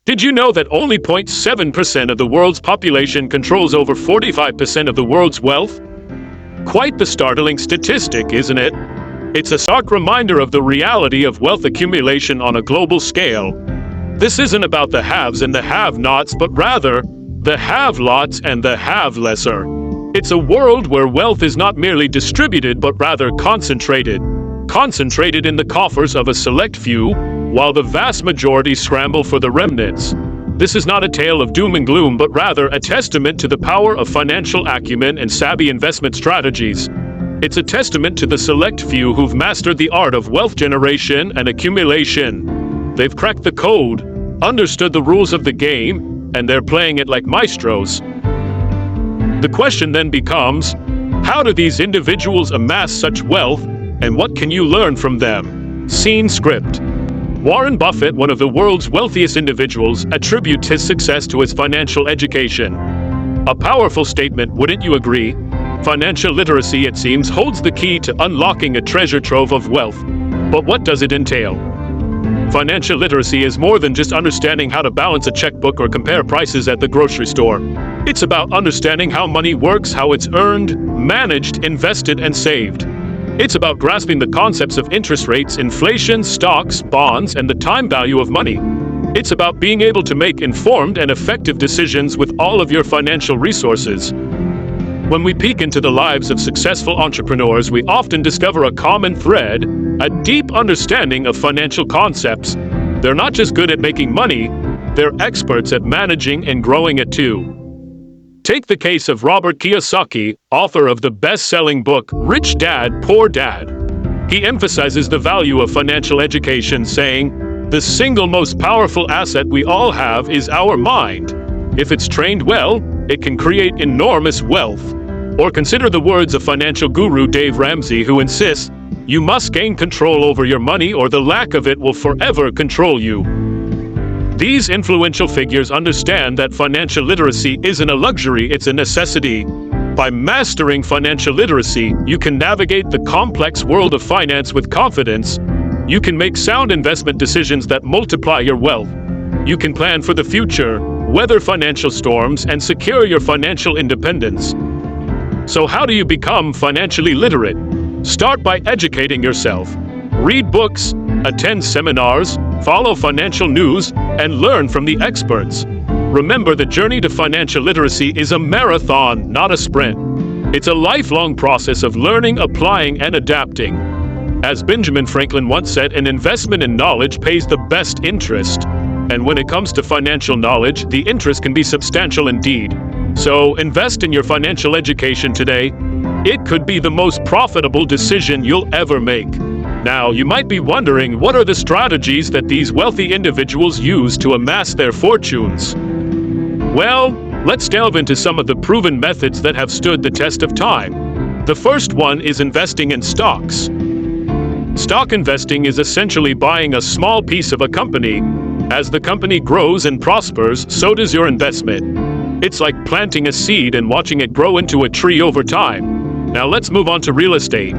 Did you know that only 0.7% of the world's population controls over 45% of the world's wealth? Quite the startling statistic, isn't it? It's a stark reminder of the reality of wealth accumulation on a global scale. This isn't about the haves and the have-nots, but rather the have-lots and the have-lesser. It's a world where wealth is not merely distributed, but rather concentrated. Concentrated in the coffers of a select few, while the vast majority scramble for the remnants. This is not a tale of doom and gloom, but rather a testament to the power of financial acumen and savvy investment strategies. It's a testament to the select few who've mastered the art of wealth generation and accumulation. They've cracked the code, understood the rules of the game, and they're playing it like maestros. The question then becomes, how do these individuals amass such wealth, and what can you learn from them? Scene script. Warren Buffett, one of the world's wealthiest individuals, attributes his success to his financial education. A powerful statement, wouldn't you agree? Financial literacy, it seems, holds the key to unlocking a treasure trove of wealth. But what does it entail? Financial literacy is more than just understanding how to balance a checkbook or compare prices at the grocery store. It's about understanding how money works, how it's earned, managed, invested, and saved. It's about grasping the concepts of interest rates, inflation, stocks, bonds, and the time value of money. It's about being able to make informed and effective decisions with all of your financial resources. When we peek into the lives of successful entrepreneurs, we often discover a common thread, a deep understanding of financial concepts. They're not just good at making money, they're experts at managing and growing it too. Take the case of Robert Kiyosaki, author of the best-selling book, Rich Dad, Poor Dad. He emphasizes the value of financial education, saying, "The single most powerful asset we all have is our mind. If it's trained well, it can create enormous wealth." Or consider the words of financial guru Dave Ramsey, who insists, "You must gain control over your money or the lack of it will forever control you." These influential figures understand that financial literacy isn't a luxury, it's a necessity. By mastering financial literacy, you can navigate the complex world of finance with confidence. You can make sound investment decisions that multiply your wealth. You can plan for the future, weather financial storms, and secure your financial independence. So how do you become financially literate? Start by educating yourself. Read books, attend seminars, follow financial news, and learn from the experts. Remember, the journey to financial literacy is a marathon, not a sprint. It's a lifelong process of learning, applying, and adapting. As Benjamin Franklin once said, an investment in knowledge pays the best interest. And when it comes to financial knowledge, the interest can be substantial indeed. So invest in your financial education today. It could be the most profitable decision you'll ever make. Now, you might be wondering, what are the strategies that these wealthy individuals use to amass their fortunes? Well, let's delve into some of the proven methods that have stood the test of time. The first one is investing in stocks. Stock investing is essentially buying a small piece of a company. As the company grows and prospers, so does your investment. It's like planting a seed and watching it grow into a tree over time. Now let's move on to real estate.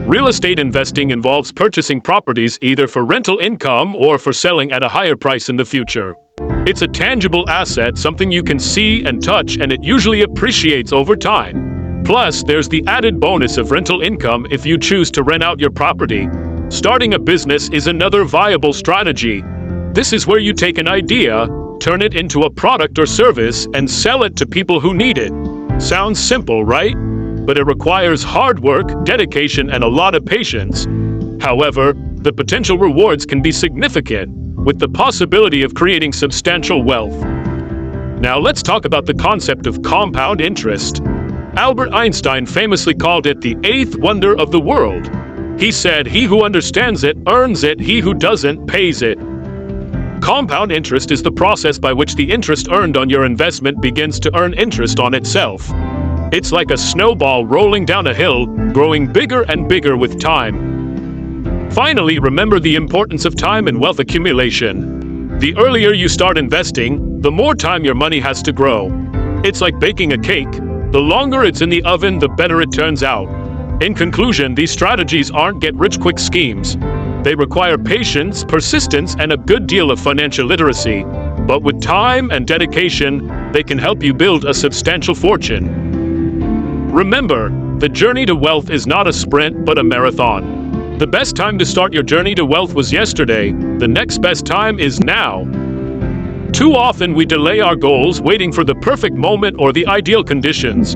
Real estate investing involves purchasing properties either for rental income or for selling at a higher price in the future. It's a tangible asset, something you can see and touch, and it usually appreciates over time. Plus, there's the added bonus of rental income if you choose to rent out your property. Starting a business is another viable strategy. This is where you take an idea, turn it into a product or service, and sell it to people who need it. Sounds simple, right? But it requires hard work, dedication, and a lot of patience. However, the potential rewards can be significant, with the possibility of creating substantial wealth. Now let's talk about the concept of compound interest. Albert Einstein famously called it the eighth wonder of the world. He said, "He who understands it earns it, he who doesn't pays it." Compound interest is the process by which the interest earned on your investment begins to earn interest on itself. It's like a snowball rolling down a hill, growing bigger and bigger with time. Finally, remember the importance of time in wealth accumulation. The earlier you start investing, the more time your money has to grow. It's like baking a cake. The longer it's in the oven, the better it turns out. In conclusion, these strategies aren't get-rich-quick schemes. They require patience, persistence, and a good deal of financial literacy. But with time and dedication, they can help you build a substantial fortune. Remember, the journey to wealth is not a sprint, but a marathon. The best time to start your journey to wealth was yesterday. The next best time is now. Too often we delay our goals waiting for the perfect moment or the ideal conditions.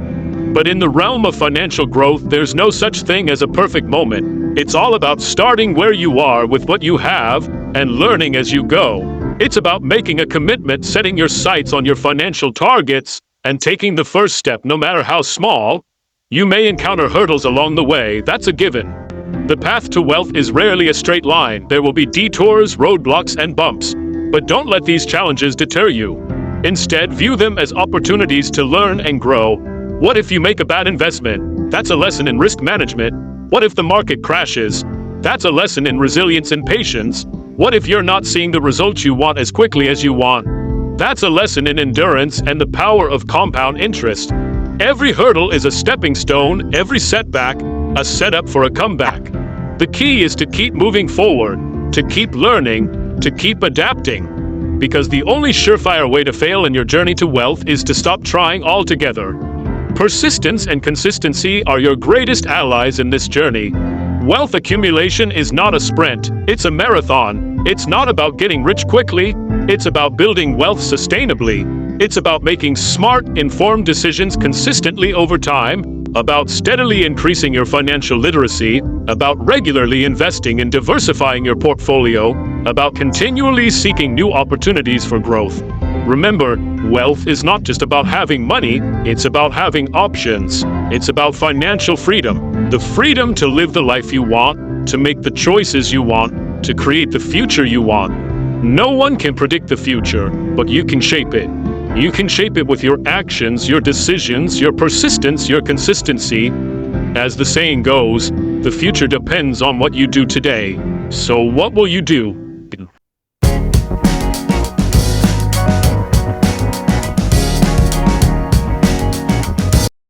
But in the realm of financial growth, there's no such thing as a perfect moment. It's all about starting where you are with what you have and learning as you go. It's about making a commitment, setting your sights on your financial targets, and taking the first step no matter how small. You may encounter hurdles along the way, that's a given. The path to wealth is rarely a straight line. There will be detours, roadblocks, and bumps. But don't let these challenges deter you. Instead, view them as opportunities to learn and grow. What if you make a bad investment? That's a lesson in risk management. What if the market crashes? That's a lesson in resilience and patience. What if you're not seeing the results you want as quickly as you want? That's a lesson in endurance and the power of compound interest. Every hurdle is a stepping stone, every setback, a setup for a comeback. The key is to keep moving forward, to keep learning, to keep adapting, because the only surefire way to fail in your journey to wealth is to stop trying altogether. Persistence and consistency are your greatest allies in this journey. Wealth accumulation is not a sprint, it's a marathon. It's not about getting rich quickly, it's about building wealth sustainably. It's about making smart, informed decisions consistently over time, about steadily increasing your financial literacy, about regularly investing and diversifying your portfolio, about continually seeking new opportunities for growth. Remember, wealth is not just about having money, it's about having options. It's about financial freedom, the freedom to live the life you want, to make the choices you want, to create the future you want. No one can predict the future, but you can shape it. You can shape it with your actions, your decisions, your persistence, your consistency. As the saying goes, the future depends on what you do today. So what will you do?